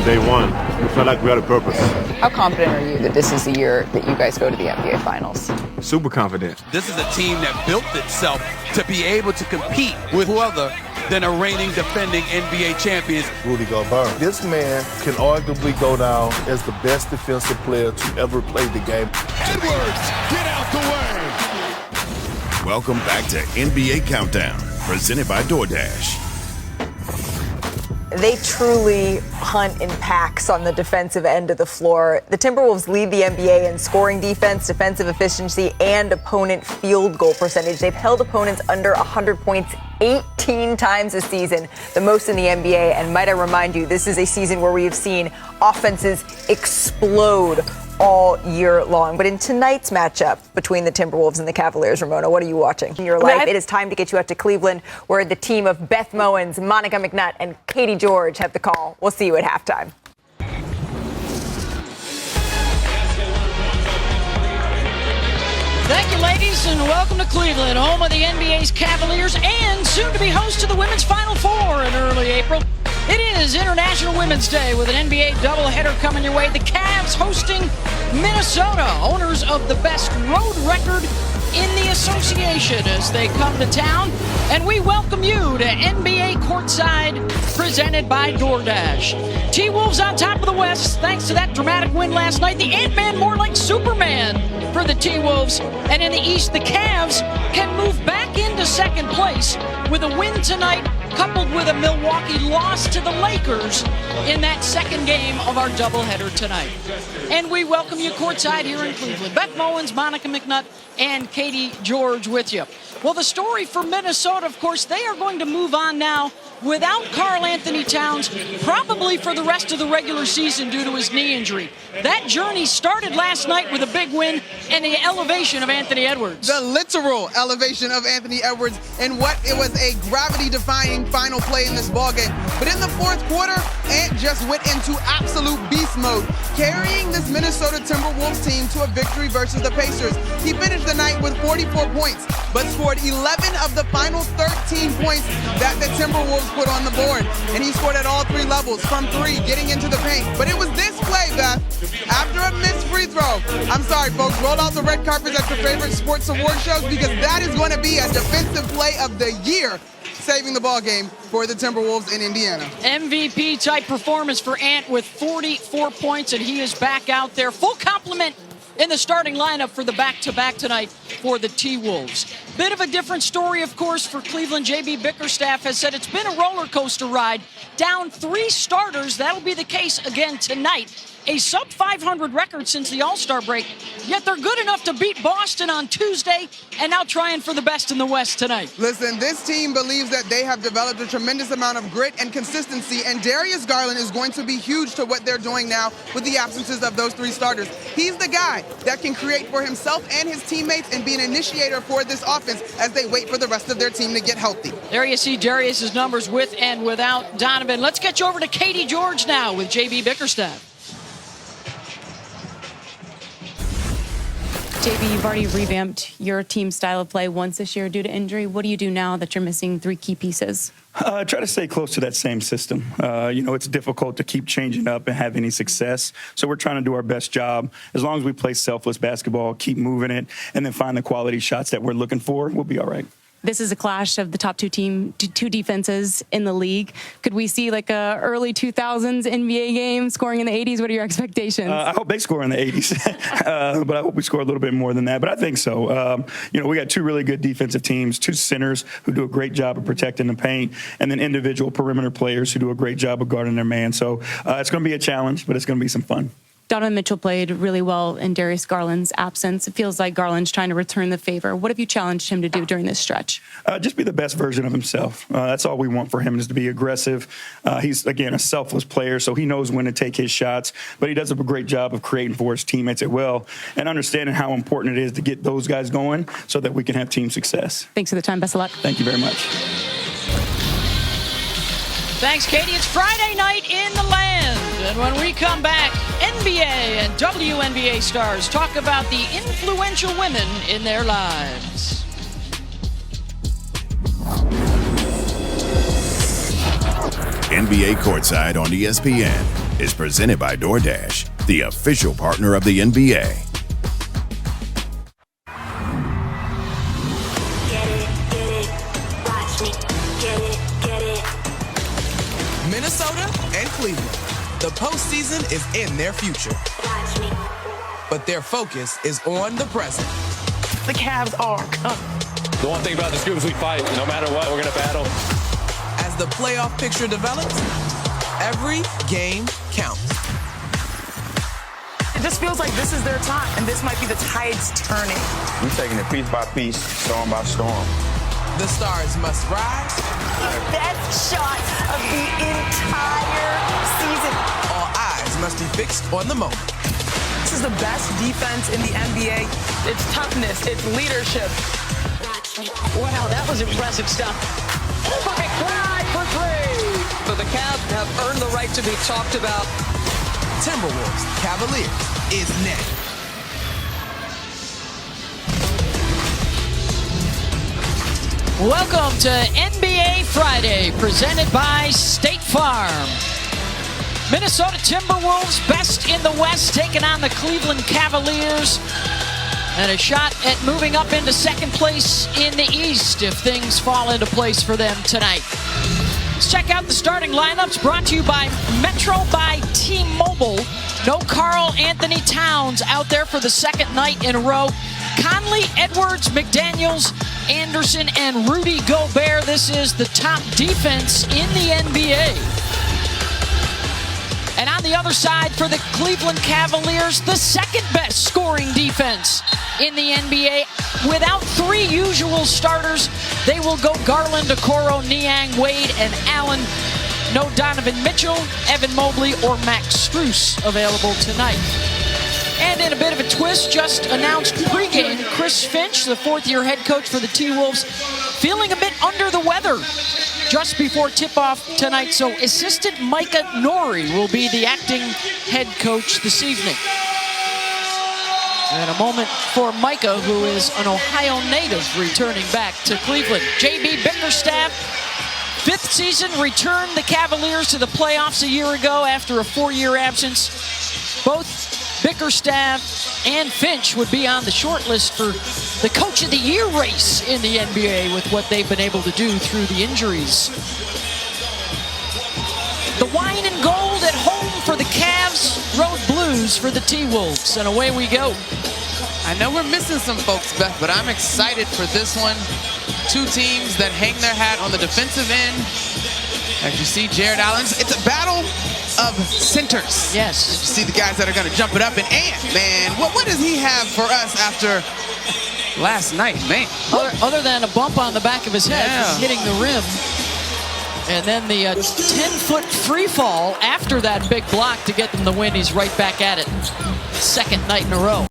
day one. We felt like we had a purpose. How confident are you that this is the year that you guys go to the NBA Finals? Super confident. This is a team that built itself to be able to compete with who other than a reigning defending NBA champions. Rudy Gobert. This man can arguably go down as the best defensive player to ever play the game. Edwards, get out the way. Welcome back to NBA Countdown, presented by DoorDash. They truly hunt in packs on the defensive end of the floor. The Timberwolves lead the NBA in scoring defense, defensive efficiency, and opponent field goal percentage. They've held opponents under 100 points 18 times this season, the most in the NBA. And might I remind you, this is a season where we have seen offenses explode all year long. But in tonight's matchup between the Timberwolves and the Cavaliers, Ramona, what are you watching in your life? It is time to get you out to Cleveland, where the team of Beth Mowins, Monica McNutt, and Katie George have the call. We'll see you at halftime. Thank you, ladies, and welcome to Cleveland, home of the NBA's Cavaliers and soon to be host to the Women's Final Four in early April. It is International Women's Day with an NBA doubleheader coming your way. The Cavs hosting Minnesota, owners of the best road record in the association as they come to town. And we welcome you to NBA Courtside, presented by DoorDash. T-Wolves on top of the West, thanks to that dramatic win last night. The Ant-Man more like Superman for the T-Wolves. And in the East, the Cavs can move back into second place with a win tonight, coupled with a Milwaukee loss to the Lakers in that second game of our doubleheader tonight. And we welcome you courtside here in Cleveland. Beth Mowins, Monica McNutt, and Katie George with you. Well, the story for Minnesota, of course, they are going to move on now without Karl Anthony Towns, probably for the rest of the regular season due to his knee injury. That journey started last night with a big win and the elevation of Anthony Edwards. The literal elevation of Anthony Edwards in what it was a gravity-defying final play in this ballgame. But in the fourth quarter, Ant just went into absolute beast mode, carrying this Minnesota Timberwolves team to a victory versus the Pacers. He finished the night with 44 points, but scored 11 of the final 13 points that the Timberwolves put on the board. And he scored at all three levels, from three, getting into the paint. But it was this play, Beth, after a missed free throw. I'm sorry, folks, roll out the red carpets at your favorite sports award shows, because that is going to be a defensive play of the year, saving the ball game for the Timberwolves in Indiana. MVP-type performance for Ant with 44 points, and he is back out there. Full complement in the starting lineup for the back-to-back tonight for the T-Wolves. Bit of a different story, of course, for Cleveland. J.B. Bickerstaff has said it's been a roller coaster ride. Down 3 starters. That'll be the case again tonight. A sub-500 record since the All-Star break, yet they're good enough to beat Boston on Tuesday and now trying for the best in the West tonight. Listen, this team believes that they have developed a tremendous amount of grit and consistency, and Darius Garland is going to be huge to what they're doing now with the absences of those 3 starters. He's the guy that can create for himself and his teammates and be an initiator for this offense as they wait for the rest of their team to get healthy. There you see Darius's numbers with and without Donovan. Let's get you over to Katie George now with J.B. Bickerstaff. JB, you've already revamped your team style of play once this year due to injury. What do you do now that you're missing 3 key pieces? Try to stay close to that same system. It's difficult to keep changing up and have any success. So we're trying to do our best job. As long as we play selfless basketball, keep moving it, and then find the quality shots that we're looking for, we'll be all right. This is a clash of the top 2 defenses in the league. Could we see like a early 2000s NBA game scoring in the 80s? What are your expectations? I hope they score in the 80s, but I hope we score a little bit more than that. But I think so. We got 2 really good defensive teams, 2 centers who do a great job of protecting the paint, and then individual perimeter players who do a great job of guarding their man. So it's going to be a challenge, but it's going to be some fun. Donovan Mitchell played really well in Darius Garland's absence. It feels like Garland's trying to return the favor. What have you challenged him to do during this stretch? Just be the best version of himself. That's all we want for him, is to be aggressive. He's, again, a selfless player, so he knows when to take his shots. But he does a great job of creating for his teammates as well and understanding how important it is to get those guys going so that we can have team success. Thanks for the time. Best of luck. Thank you very much. Thanks, Katie. It's Friday night in the land. And when we come back, NBA and WNBA stars talk about the influential women in their lives. NBA Courtside on ESPN. is presented by DoorDash, the official partner of the NBA. Minnesota and Cleveland. The postseason is in their future. But their focus is on the present. The Cavs are coming. The one thing about this group is we fight. No matter what, we're going to battle. As the playoff picture develops, every game counts. It just feels like this is their time, and this might be the tides turning. We're taking it piece by piece, storm by storm. The stars must rise. Best shot of the entire season. All eyes must be fixed on the moment. This is the best defense in the NBA. It's toughness, it's leadership. Wow, that was impressive stuff. McBride for three. But the Cavs have earned the right to be talked about. Timberwolves Cavaliers is next. Welcome to NBA Friday, presented by State Farm. Minnesota Timberwolves, best in the West, taking on the Cleveland Cavaliers. And a shot at moving up into second place in the East if things fall into place for them tonight. Let's check out the starting lineups brought to you by Metro by T-Mobile. No Karl Anthony Towns out there for the second night in a row. Conley, Edwards, McDaniels, Anderson, and Rudy Gobert. This is the top defense in the NBA. And on the other side for the Cleveland Cavaliers, the second best scoring defense in the NBA. Without three usual starters, they will go Garland, Okoro, Niang, Wade, and Allen. No Donovan Mitchell, Evan Mobley, or Max Strus available tonight. And in a bit of a twist, just announced pregame, Chris Finch, the fourth-year head coach for the T-Wolves, feeling a bit under the weather just before tip-off tonight. So assistant Micah Nori will be the acting head coach this evening. And a moment for Micah, who is an Ohio native returning back to Cleveland. J.B. Bickerstaff, fifth season, returned the Cavaliers to the playoffs a year ago after a 4-year absence. Both Bickerstaff and Finch would be on the short list for the Coach of the Year race in the NBA with what they've been able to do through the injuries. The wine and gold at home for the Cavs, road blues for the T-Wolves, and away we go. I know we're missing some folks, Beth, but I'm excited for this one. Two teams that hang their hat on the defensive end. As you see, Jared Allen, it's a battle of centers. Yes. You see the guys that are going to jump it up. And Ant, man, what does he have for us after last night, man? Other than a bump on the back of his head from hitting the rim. And then the 10-foot free fall after that big block to get them the win. He's right back at it. Second night in a row.